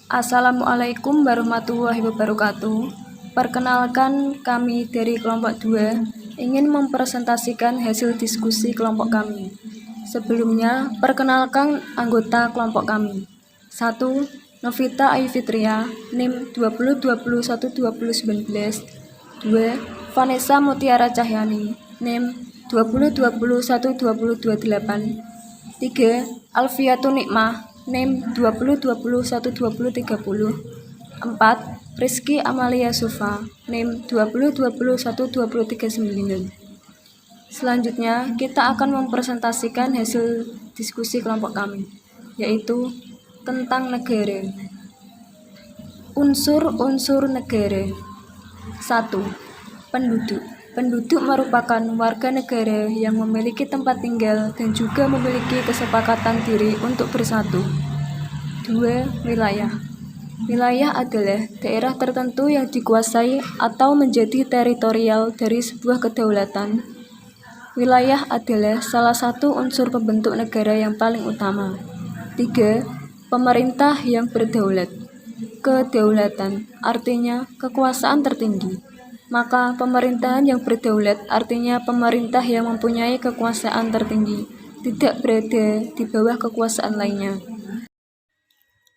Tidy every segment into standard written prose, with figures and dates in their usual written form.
Assalamualaikum warahmatullahi wabarakatuh. Perkenalkan, kami dari kelompok 2 ingin mempresentasikan hasil diskusi kelompok kami. Sebelumnya, perkenalkan anggota kelompok kami. 1. Novita Ayu Fitria, NIM 2020122019. 2. Vanessa Mutiara Cahyani, NIM 20201228. 3. Alfiatun Nikmah, NIM 20201230. 4. Rizky Amalia Sufa, NIM 20201239. Selanjutnya, kita akan mempresentasikan hasil diskusi kelompok kami, yaitu tentang negara. Unsur-unsur negara. 1. Penduduk. Penduduk merupakan warga negara yang memiliki tempat tinggal dan juga memiliki kesepakatan diri untuk bersatu. 2. Wilayah. Wilayah adalah daerah tertentu yang dikuasai atau menjadi teritorial dari sebuah kedaulatan. Wilayah adalah salah satu unsur pembentuk negara yang paling utama. 3. Pemerintah yang berdaulat. Kedaulatan artinya kekuasaan tertinggi. Maka pemerintahan yang berdaulat artinya pemerintah yang mempunyai kekuasaan tertinggi, tidak berada di bawah kekuasaan lainnya.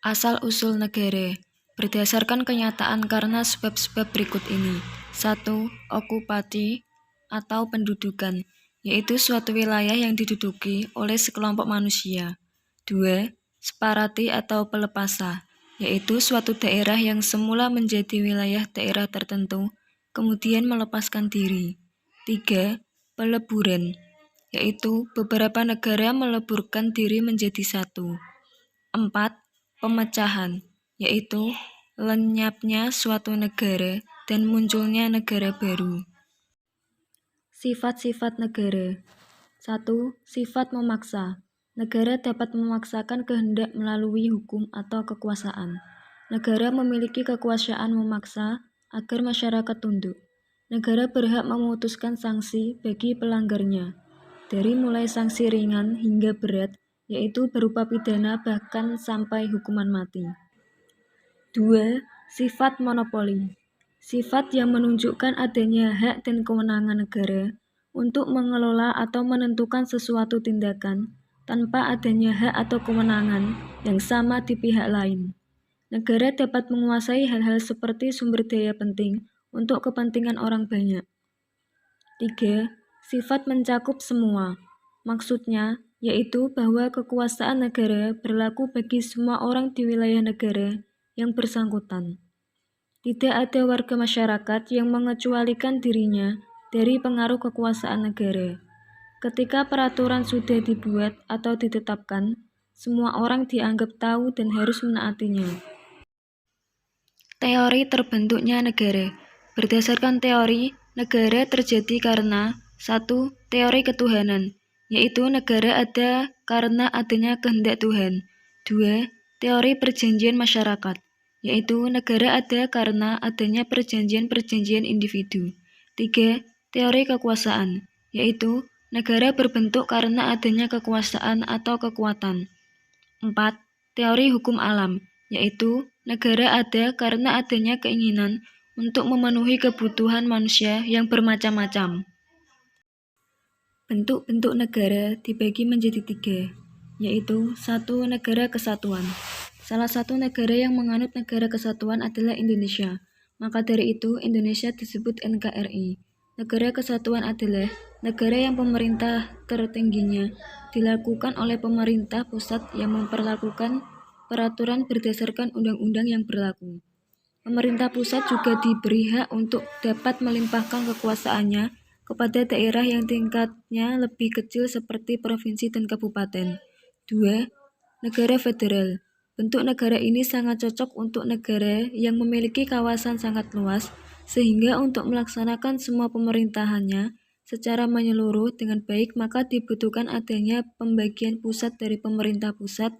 Asal-usul negara berdasarkan kenyataan karena sebab-sebab berikut ini. 1. Okupasi atau pendudukan, yaitu suatu wilayah yang diduduki oleh sekelompok manusia. 2. Separati atau pelepasa, yaitu suatu daerah yang semula menjadi wilayah daerah tertentu, kemudian melepaskan diri. 3. Peleburan, yaitu beberapa negara meleburkan diri menjadi satu. 4. Pemecahan, yaitu lenyapnya suatu negara dan munculnya negara baru. Sifat-sifat negara. 1. Sifat memaksa. Negara dapat memaksakan kehendak melalui hukum atau kekuasaan. Negara memiliki kekuasaan memaksa agar masyarakat tunduk. Negara berhak memutuskan sanksi bagi pelanggarnya, dari mulai sanksi ringan hingga berat, yaitu berupa pidana bahkan sampai hukuman mati. 2. Sifat monopoli. Sifat yang menunjukkan adanya hak dan kewenangan negara untuk mengelola atau menentukan sesuatu tindakan tanpa adanya hak atau kewenangan yang sama di pihak lain. Negara dapat menguasai hal-hal seperti sumber daya penting untuk kepentingan orang banyak. 3. Sifat mencakup semua. Maksudnya, yaitu bahwa kekuasaan negara berlaku bagi semua orang di wilayah negara yang bersangkutan. Tidak ada warga masyarakat yang mengecualikan dirinya dari pengaruh kekuasaan negara. Ketika peraturan sudah dibuat atau ditetapkan, semua orang dianggap tahu dan harus menaatinya. Teori terbentuknya negara. Berdasarkan teori, negara terjadi karena 1. Teori ketuhanan, yaitu negara ada karena adanya kehendak Tuhan. 2. Teori perjanjian masyarakat, yaitu negara ada karena adanya perjanjian-perjanjian individu. 3. Teori kekuasaan, yaitu negara berbentuk karena adanya kekuasaan atau kekuatan. 4. Teori hukum alam, yaitu negara ada karena adanya keinginan untuk memenuhi kebutuhan manusia yang bermacam-macam. Bentuk-bentuk negara dibagi menjadi 3, yaitu 1. Negara kesatuan. Salah satu negara yang menganut negara kesatuan adalah Indonesia. Maka dari itu, Indonesia disebut NKRI. Negara kesatuan adalah negara yang pemerintah tertingginya dilakukan oleh pemerintah pusat yang memperlakukan peraturan berdasarkan undang-undang yang berlaku. Pemerintah pusat juga diberi hak untuk dapat melimpahkan kekuasaannya kepada daerah yang tingkatnya lebih kecil seperti provinsi dan kabupaten. 2. Negara federal. Bentuk negara ini sangat cocok untuk negara yang memiliki kawasan sangat luas, sehingga untuk melaksanakan semua pemerintahannya secara menyeluruh dengan baik maka dibutuhkan adanya pembagian pusat dari pemerintah pusat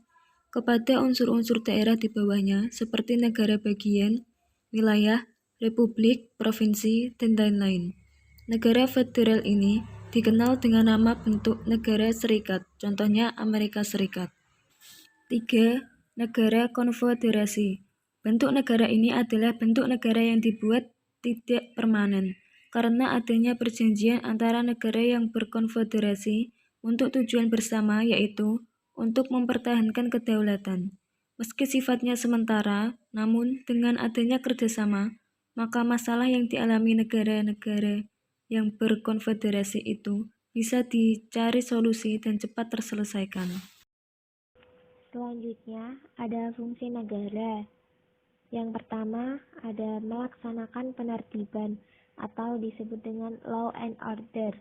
kepada unsur-unsur daerah di bawahnya seperti negara bagian, wilayah, republik, provinsi, dan lain-lain. Negara federal ini dikenal dengan nama bentuk negara serikat, contohnya Amerika Serikat. 3. Negara konfederasi. Bentuk negara ini adalah bentuk negara yang dibuat tidak permanen, karena adanya perjanjian antara negara yang berkonfederasi untuk tujuan bersama, yaitu untuk mempertahankan kedaulatan. Meski sifatnya sementara, namun dengan adanya kerjasama, maka masalah yang dialami negara-negara yang berkonfederasi itu bisa dicari solusi dan cepat terselesaikan. Selanjutnya, ada fungsi negara. Yang pertama, ada melaksanakan penertiban atau disebut dengan law and order.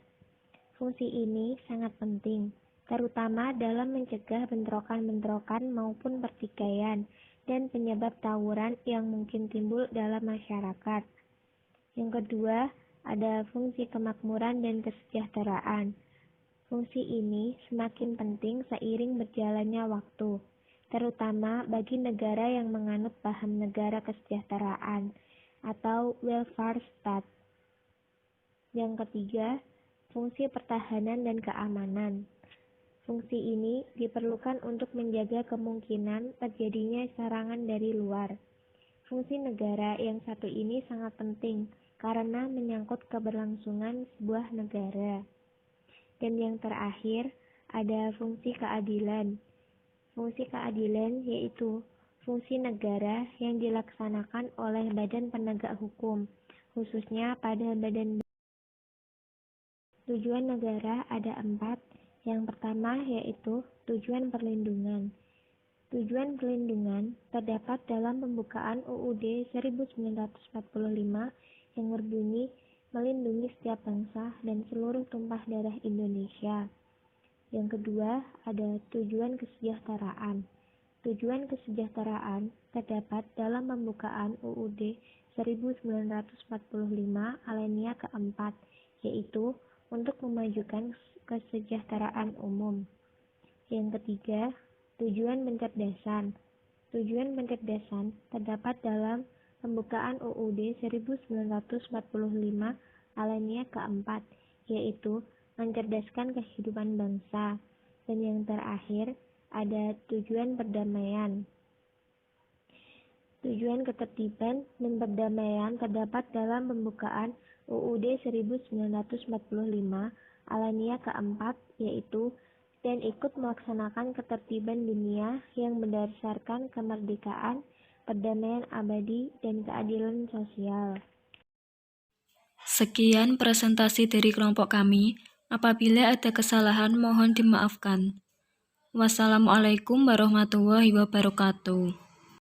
Fungsi ini sangat penting, terutama dalam mencegah bentrokan-bentrokan maupun pertikaian dan penyebab tawuran yang mungkin timbul dalam masyarakat. Yang kedua, ada fungsi kemakmuran dan kesejahteraan. Fungsi ini semakin penting seiring berjalannya waktu, terutama bagi negara yang menganut paham negara kesejahteraan atau welfare state. Yang ketiga, fungsi pertahanan dan keamanan. Fungsi ini diperlukan untuk menjaga kemungkinan terjadinya serangan dari luar. Fungsi negara yang satu ini sangat penting karena menyangkut keberlangsungan sebuah negara. Dan yang terakhir, ada fungsi keadilan. Fungsi keadilan yaitu fungsi negara yang dilaksanakan oleh badan penegak hukum, khususnya pada badan. Tujuan negara ada 4. Yang pertama yaitu tujuan perlindungan. Tujuan perlindungan terdapat dalam pembukaan UUD 1945 yang berbunyi melindungi setiap bangsa dan seluruh tumpah darah Indonesia. Yang kedua, ada tujuan kesejahteraan. Tujuan kesejahteraan terdapat dalam pembukaan UUD 1945 alinea keempat, yaitu untuk memajukan kesejahteraan umum. Yang ketiga, tujuan pencerdasan. Tujuan pencerdasan terdapat dalam pembukaan UUD 1945 alinea keempat, yaitu mencerdaskan kehidupan bangsa. Dan yang terakhir, ada tujuan perdamaian. Tujuan ketertiban dan perdamaian terdapat dalam pembukaan UUD 1945 alinea keempat, yaitu dan ikut melaksanakan ketertiban dunia yang berdasarkan kemerdekaan, perdamaian abadi, dan keadilan sosial. Sekian presentasi dari kelompok kami. Apabila ada kesalahan, mohon dimaafkan. Wassalamualaikum warahmatullahi wabarakatuh.